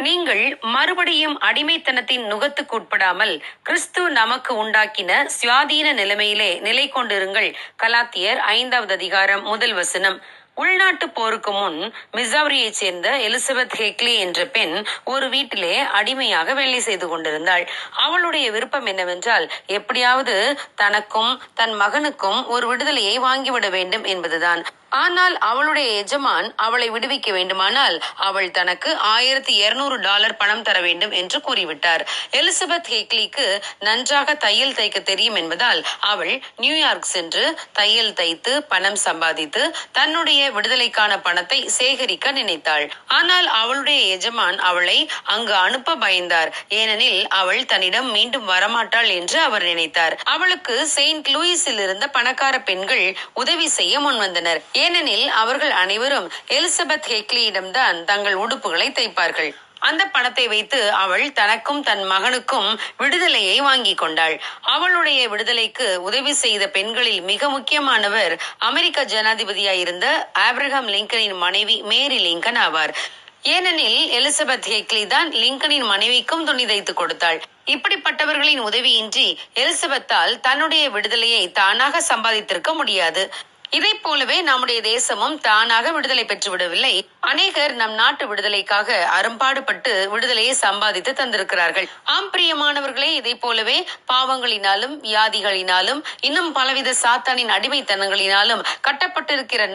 நீங்கள் மறுபடியும் அடிமைத்தனத்தின் நுகத்துக்கு உட்படாமல் கிறிஸ்து நமக்கு உண்டாக்கின சுயாதீன நிலைமையிலே நிலை கொண்டிருங்கள். கலாத்தியர் 5வது அதிகாரம் 1 வசனம். உள்நாட்டு போருக்கு முன் மிசௌரியைச் சேர்ந்த எலிசபெத் ஹெக்லி என்ற பெண் ஒரு வீட்டிலே அடிமையாக வேலை செய்து கொண்டிருந்தாள். அவளுடைய விருப்பம் என்னவென்றால், எப்படியாவது தனக்கும் தன் மகனுக்கும் ஒரு விடுதலையை வாங்கிவிட வேண்டும் என்பதுதான். ஆனால் அவளுடைய எஜமான் அவளை விடுவிக்க வேண்டுமானால் அவள் தனக்கு $1200 பணம் தர வேண்டும் என்று கூறிவிட்டார். எலிசபெத் ஹெக்லிக்கு நன்றாக தையல் தைக்க தெரியும் என்பதால் அவள் நியூயார்க் சென்று தையல் தைத்து பணம் சம்பாதித்து தன்னுடைய விடுதலைக்கான பணத்தை சேகரிக்க நினைத்தாள். ஆனால் அவளுடைய எஜமான் அவளை அங்கு அனுப்ப பயந்தார். ஏனெனில் அவள் தன்னிடம் மீண்டும் வரமாட்டாள் என்று அவர் நினைத்தார். அவளுக்கு செயின்ட் லூயிஸில் இருந்த பணக்கார பெண்கள் உதவி செய்ய முன்வந்தனர். ஏனெனில் அவர்கள் அனைவரும் எலிசபெத் ஹெக்லியிடம்தான் தங்கள் உடுப்புகளை தைப்பார்கள். அந்த பணத்தை வைத்து அவள் தனக்கும் தன் மகனுக்கும் விடுதலையை வாங்கி கொண்டாள். அவளுடைய விடுதலைக்கு உதவி செய்த பெண்களில் மிக முக்கியமானவர் அமெரிக்க ஜனாதிபதியாயிருந்த ஆப்ரஹாம் லிங்கனின் மனைவி மேரி லிங்கன் ஆவார். ஏனெனில் எலிசபெத் ஹெக்லி தான் லிங்கனின் மனைவிக்கும் துணி தைத்து கொடுத்தாள். இப்படிப்பட்டவர்களின் உதவியின்றி எலிசபெத்தால் தன்னுடைய விடுதலையை தானாக சம்பாதித்திருக்க முடியாது. இதை போலவே நம்முடைய தேசமும் தானாக விடுதலை பெற்று விடவில்லை. அநேகர் நம் நாட்டு விடுதலைக்காக அரும்பாடுபட்டு விடுதலையை சம்பாதித்து தந்திருக்கிறார்கள். ஆம் பிரியமானவர்களே, இதை போலவே பாவங்களினாலும் வியாதிகளினாலும் இன்னும் பலவித சாத்தானின் அடிமைத்தனங்களினாலும் கட்டப்பட்டிருக்கிற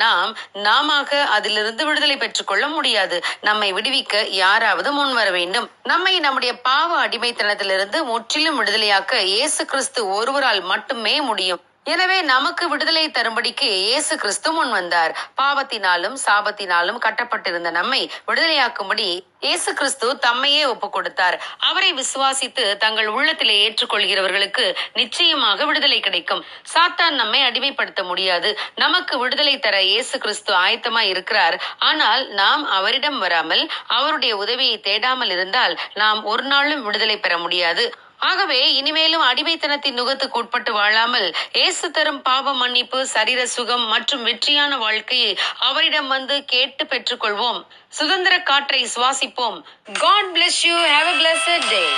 நாம அதிலிருந்து விடுதலை பெற்றுக் கொள்ள முடியாது. நம்மை விடுவிக்க யாராவது முன் வர வேண்டும். நம்மை நம்முடைய பாவ அடிமைத்தனத்திலிருந்து முற்றிலும் விடுதலையாக்க இயேசு கிறிஸ்து ஒருவரால் மட்டுமே முடியும். எனவே நமக்கு விடுதலை தரும்படிக்கு இயேசு கிறிஸ்து முன் வந்தார். பாவத்தினாலும் சாபத்தினாலும் கட்டப்பட்டிருந்த நம்மை விடுதலையாக்கும்படி இயேசு கிறிஸ்து தம்மையே ஒப்புக் கொடுத்தார். அவரை விசுவாசித்து தங்கள் உள்ளத்திலே ஏற்றுக்கொள்கிறவர்களுக்கு நிச்சயமாக விடுதலை கிடைக்கும். சாத்தான் நம்மை அடிமைப்படுத்த முடியாது. நமக்கு விடுதலை தர இயேசு கிறிஸ்து ஆயத்தமாய் இருக்கிறார். ஆனால் நாம் அவரிடம் வராமல் அவருடைய உதவியை தேடாமல் இருந்தால் நாம் ஒரு நாளும் விடுதலை பெற முடியாது. ஆகவே இனிமேலும் அடிமைத்தனத்தின் நுகத்துக்கு உட்பட்டு வாழாமல் இயேசு தரும் பாவ மன்னிப்பு, சரீர சுகம் மற்றும் வெற்றியான வாழ்க்கையை அவரிடம் வந்து கேட்டு பெற்றுக்கொள்வோம். சுதந்திர காற்றை சுவாசிப்போம். God bless you. Have a blessed day.